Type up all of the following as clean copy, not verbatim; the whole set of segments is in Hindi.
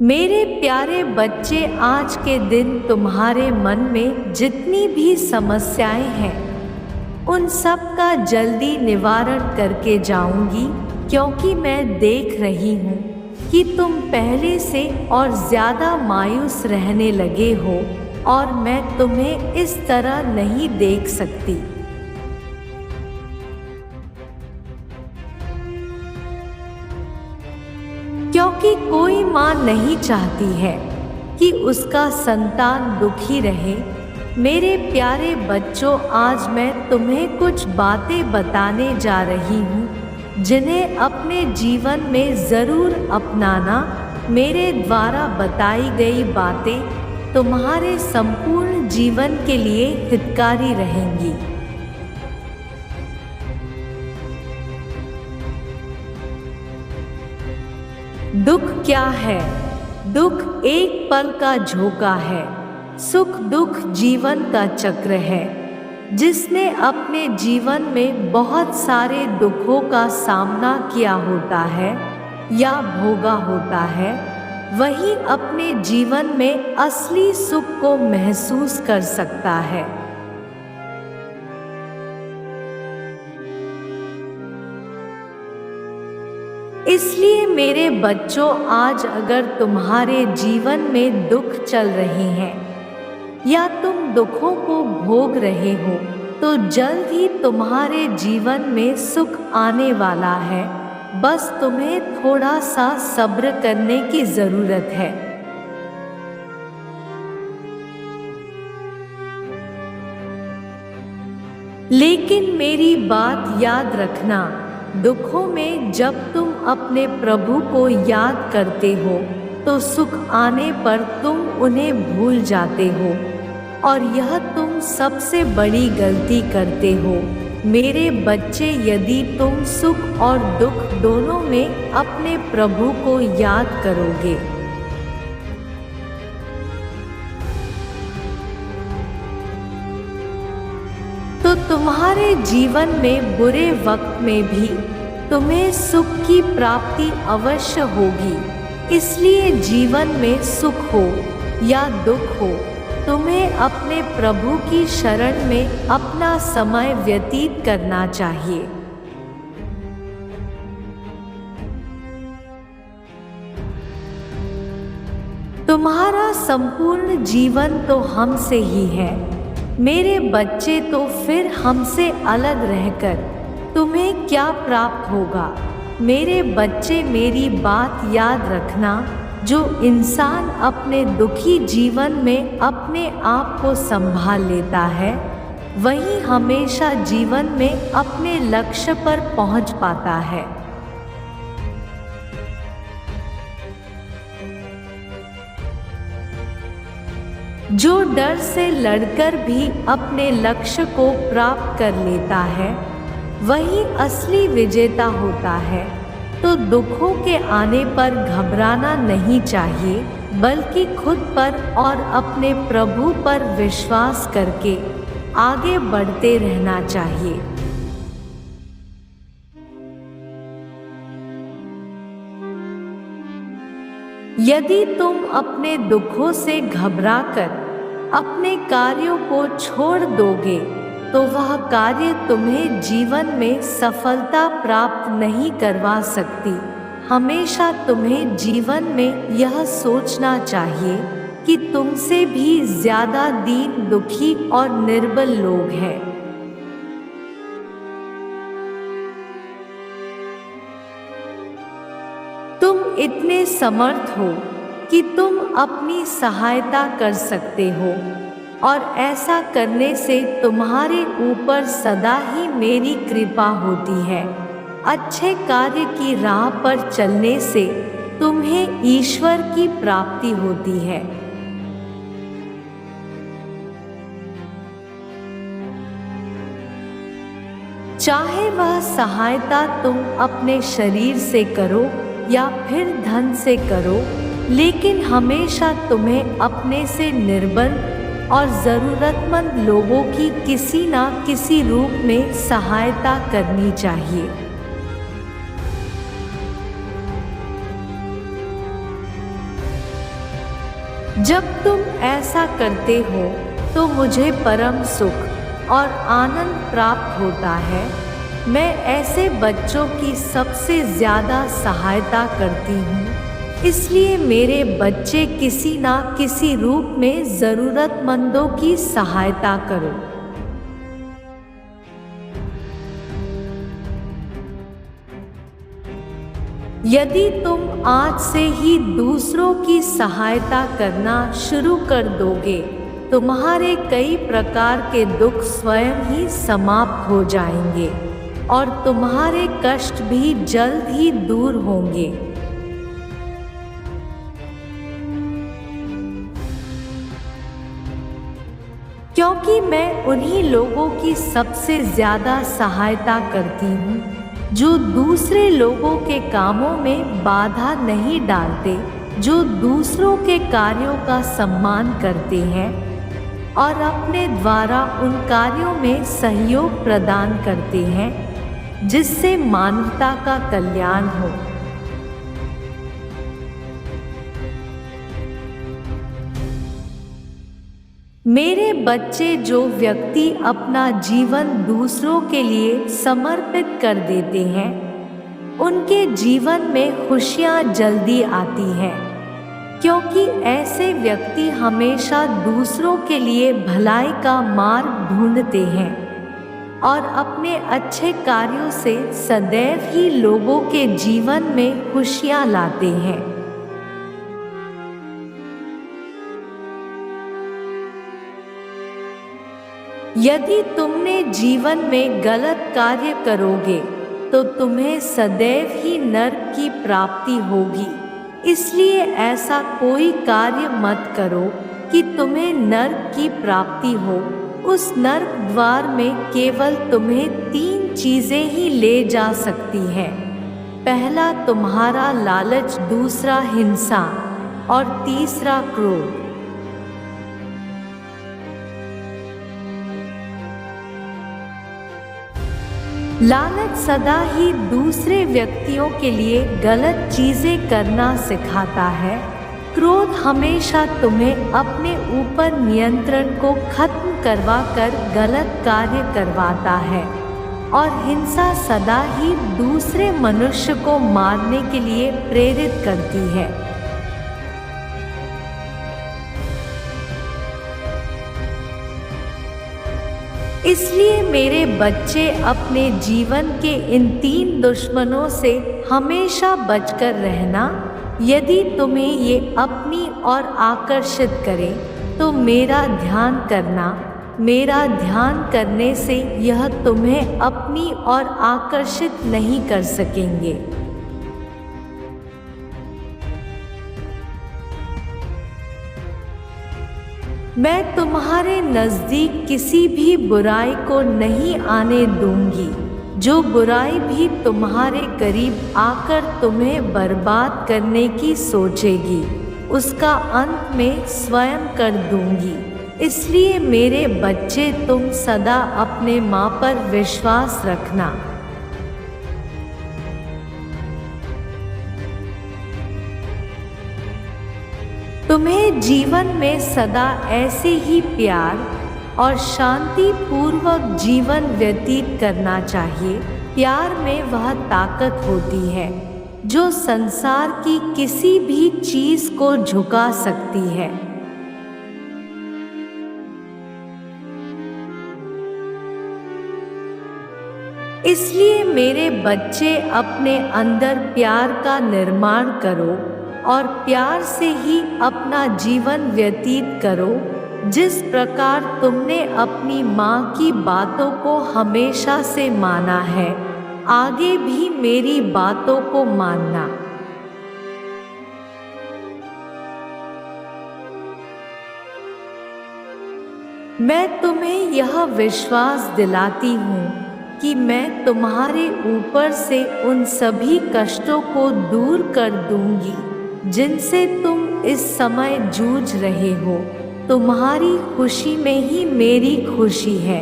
मेरे प्यारे बच्चे, आज के दिन तुम्हारे मन में जितनी भी समस्याएं हैं उन सब का जल्दी निवारण करके जाऊंगी, क्योंकि मैं देख रही हूँ कि तुम पहले से और ज़्यादा मायूस रहने लगे हो और मैं तुम्हें इस तरह नहीं देख सकती। क्योंकि कोई माँ नहीं चाहती है कि उसका संतान दुखी रहे। मेरे प्यारे बच्चों, आज मैं तुम्हें कुछ बातें बताने जा रही हूँ जिन्हें अपने जीवन में ज़रूर अपनाना। मेरे द्वारा बताई गई बातें तुम्हारे संपूर्ण जीवन के लिए हितकारी रहेंगी। दुख क्या है? दुख एक पल का झोंका है। सुख दुख जीवन का चक्र है। जिसने अपने जीवन में बहुत सारे दुखों का सामना किया होता है या भोगा होता है, वही अपने जीवन में असली सुख को महसूस कर सकता है। इसलिए मेरे बच्चों, आज अगर तुम्हारे जीवन में दुख चल रहे हैं या तुम दुखों को भोग रहे हो, तो जल्द ही तुम्हारे जीवन में सुख आने वाला है। बस तुम्हें थोड़ा सा सब्र करने की ज़रूरत है। लेकिन मेरी बात याद रखना, दुखों में जब तुम अपने प्रभु को याद करते हो तो सुख आने पर तुम उन्हें भूल जाते हो, और यह तुम सबसे बड़ी गलती करते हो। मेरे बच्चे, यदि तुम सुख और दुख दोनों में अपने प्रभु को याद करोगे तो तुम्हारे जीवन में बुरे वक्त में भी तुम्हें सुख की प्राप्ति अवश्य होगी। इसलिए जीवन में सुख हो या दुख हो, तुम्हें अपने प्रभु की शरण में अपना समय व्यतीत करना चाहिए। तुम्हारा संपूर्ण जीवन तो हमसे ही है मेरे बच्चे, तो फिर हमसे अलग रहकर तुम्हें क्या प्राप्त होगा? मेरे बच्चे, मेरी बात याद रखना, जो इंसान अपने दुखी जीवन में अपने आप को संभाल लेता है, वही हमेशा जीवन में अपने लक्ष्य पर पहुंच पाता है। जो डर से लड़कर भी अपने लक्ष्य को प्राप्त कर लेता है, वही असली विजेता होता है। तो दुखों के आने पर घबराना नहीं चाहिए, बल्कि खुद पर और अपने प्रभु पर विश्वास करके आगे बढ़ते रहना चाहिए। यदि तुम अपने दुखों से घबराकर अपने कार्यों को छोड़ दोगे, तो वह कार्य तुम्हें जीवन में सफलता प्राप्त नहीं करवा सकती। हमेशा तुम्हें जीवन में यह सोचना चाहिए कि तुमसे भी ज़्यादा दीन, दुखी और निर्बल लोग हैं। तुम इतने समर्थ हो कि तुम अपनी सहायता कर सकते हो, और ऐसा करने से तुम्हारे ऊपर सदा ही मेरी कृपा होती है। अच्छे कार्य की राह पर चलने से तुम्हें ईश्वर की प्राप्ति होती है। चाहे वह सहायता तुम अपने शरीर से करो या फिर धन से करो, लेकिन हमेशा तुम्हें अपने से निर्बल और ज़रूरतमंद लोगों की किसी न किसी रूप में सहायता करनी चाहिए। जब तुम ऐसा करते हो तो मुझे परम सुख और आनंद प्राप्त होता है। मैं ऐसे बच्चों की सबसे ज़्यादा सहायता करती हूँ, इसलिए मेरे बच्चे किसी ना किसी रूप में ज़रूरतमंदों की सहायता करो। यदि तुम आज से ही दूसरों की सहायता करना शुरू कर दोगे, तुम्हारे कई प्रकार के दुख स्वयं ही समाप्त हो जाएंगे और तुम्हारे कष्ट भी जल्द ही दूर होंगे। क्योंकि मैं उन्हीं लोगों की सबसे ज़्यादा सहायता करती हूँ जो दूसरे लोगों के कामों में बाधा नहीं डालते, जो दूसरों के कार्यों का सम्मान करते हैं और अपने द्वारा उन कार्यों में सहयोग प्रदान करते हैं जिससे मानवता का कल्याण हो। मेरे बच्चे, जो व्यक्ति अपना जीवन दूसरों के लिए समर्पित कर देते हैं, उनके जीवन में खुशियाँ जल्दी आती हैं, क्योंकि ऐसे व्यक्ति हमेशा दूसरों के लिए भलाई का मार्ग ढूंढते हैं और अपने अच्छे कार्यों से सदैव ही लोगों के जीवन में खुशियाँ लाते हैं। यदि तुमने जीवन में गलत कार्य करोगे तो तुम्हें सदैव ही नरक की प्राप्ति होगी, इसलिए ऐसा कोई कार्य मत करो कि तुम्हें नरक की प्राप्ति हो। उस नरक द्वार में केवल तुम्हें 3 चीज़ें ही ले जा सकती हैं। पहला तुम्हारा लालच, दूसरा हिंसा और तीसरा क्रोध। लालच सदा ही दूसरे व्यक्तियों के लिए गलत चीज़ें करना सिखाता है। क्रोध हमेशा तुम्हें अपने ऊपर नियंत्रण को खत्म करवा कर गलत कार्य करवाता है और हिंसा सदा ही दूसरे मनुष्य को मारने के लिए प्रेरित करती है। इसलिए मेरे बच्चे, अपने जीवन के इन 3 दुश्मनों से हमेशा बचकर रहना। यदि तुम्हें ये अपनी ओर आकर्षित करे तो मेरा ध्यान करना। मेरा ध्यान करने से यह तुम्हें अपनी ओर आकर्षित नहीं कर सकेंगे। मैं तुम्हारे नज़दीक किसी भी बुराई को नहीं आने दूंगी। जो बुराई भी तुम्हारे करीब आकर तुम्हें बर्बाद करने की सोचेगी, उसका अंत में स्वयं कर दूंगी। इसलिए मेरे बच्चे, तुम सदा अपने माँ पर विश्वास रखना। तुम्हें जीवन में सदा ऐसे ही प्यार और शांति पूर्वक जीवन व्यतीत करना चाहिए। प्यार में वह ताकत होती है जो संसार की किसी भी चीज को झुका सकती है। इसलिए मेरे बच्चे, अपने अंदर प्यार का निर्माण करो और प्यार से ही अपना जीवन व्यतीत करो। जिस प्रकार तुमने अपनी माँ की बातों को हमेशा से माना है, आगे भी मेरी बातों को मानना। मैं तुम्हें यह विश्वास दिलाती हूँ कि मैं तुम्हारे ऊपर से उन सभी कष्टों को दूर कर दूंगी जिनसे तुम इस समय जूझ रहे हो। तुम्हारी खुशी में ही मेरी खुशी है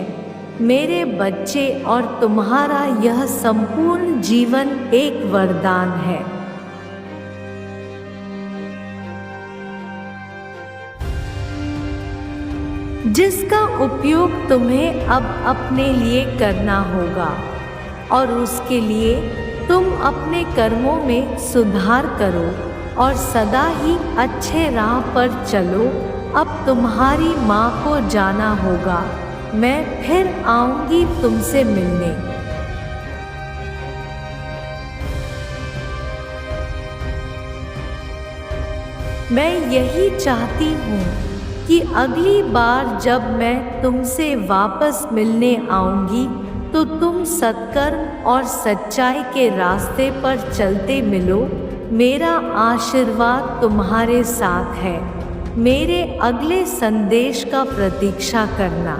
मेरे बच्चे, और तुम्हारा यह संपूर्ण जीवन एक वरदान है। जिसका उपयोग तुम्हें अब अपने लिए करना होगा और उसके लिए तुम अपने कर्मों में सुधार करो और सदा ही अच्छे राह पर चलो। अब तुम्हारी माँ को जाना होगा, मैं फिर आऊंगी तुमसे मिलने। मैं यही चाहती हूँ कि अगली बार जब मैं तुमसे वापस मिलने आऊंगी तो तुम सत्कर्म और सच्चाई के रास्ते पर चलते मिलो। मेरा आशीर्वाद तुम्हारे साथ है। मेरे अगले संदेश का प्रतीक्षा करना।